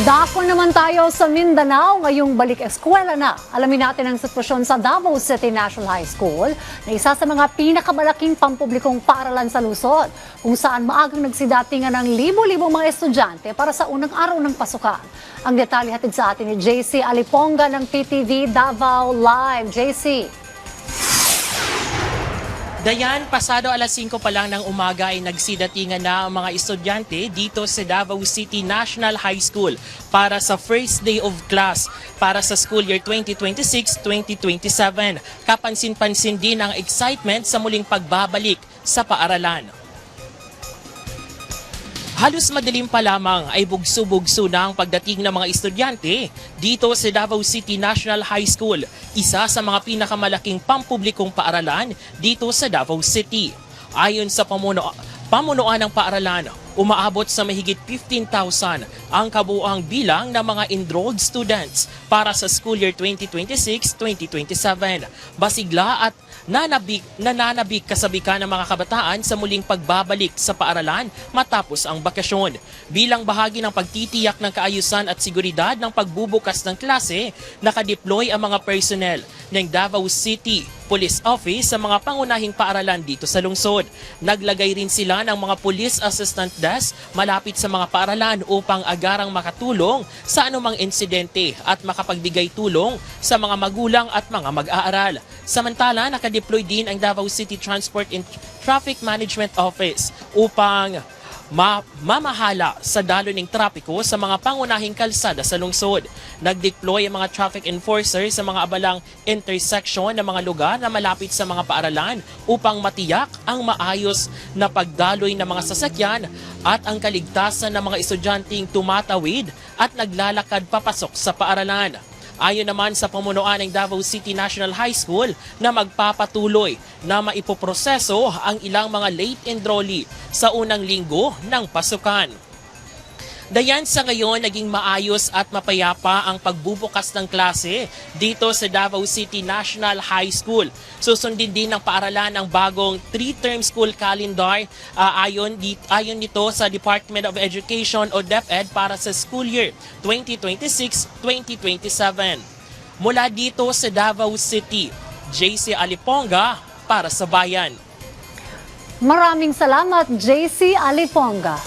Dako naman tayo sa Mindanao ngayong balik eskwela na. Alamin natin ang sitwasyon sa Davao City National High School na isa sa mga pinakamalaking pampublikong paaralan sa lungsod, kung saan maagang nagsidatingan ng libo-libong mga estudyante para sa unang araw ng pasukan. Ang detalye hatid sa atin ni JC Aliponga ng PTV Davao Live. JC. Dayan, pasado alas 5 pa lang ng umaga ay nagsidatingan na ang mga estudyante dito sa Davao City National High School para sa first day of class para sa school year 2026-2027. Kapansin-pansin din ang excitement sa muling pagbabalik sa paaralan. Halos madilim pa lamang ay bugso-bugso na ang pagdating ng mga estudyante dito sa Davao City National High School, isa sa mga pinakamalaking pampublikong paaralan dito sa Davao City. Ayon sa pamunuan ng paaralan, umaabot sa mahigit 15,000 ang kabuuang bilang ng mga enrolled students para sa school year 2026-2027. Basigla at nananabik kasabikan ng mga kabataan sa muling pagbabalik sa paaralan matapos ang bakasyon. Bilang bahagi ng pagtitiyak ng kaayusan at seguridad ng pagbubukas ng klase, nakadeploy ang mga personnel ng Davao City Police Office sa mga pangunahing paaralan dito sa lungsod. Naglagay rin sila ng mga police assistant desk malapit sa mga paaralan upang agarang makatulong sa anumang insidente at makapagbigay tulong sa mga magulang at mga mag-aaral. Samantala, nakadeploy din ang Davao City Transport and Traffic Management Office upang mamahala sa daloy ng trapiko sa mga pangunahing kalsada sa lungsod. Nag-deploy ang mga traffic enforcers sa mga abalang intersection ng mga lugar na malapit sa mga paaralan upang matiyak ang maayos na pagdaloy ng mga sasakyan at ang kaligtasan ng mga estudyanteng tumatawid at naglalakad papasok sa paaralan. Ayon naman sa pamunuan ng Davao City National High School na magpapatuloy na maipoproseso ang ilang mga late enrollee sa unang linggo ng pasukan. Dayan, sa ngayon, naging maayos at mapayapa ang pagbubukas ng klase dito sa Davao City National High School. Susundin din ng paaralan ang bagong 3-term school calendar ayon nito sa Department of Education o DepEd para sa school year 2026-2027. Mula dito sa Davao City, JC Aliponga para sa Bayan. Maraming salamat, JC Aliponga.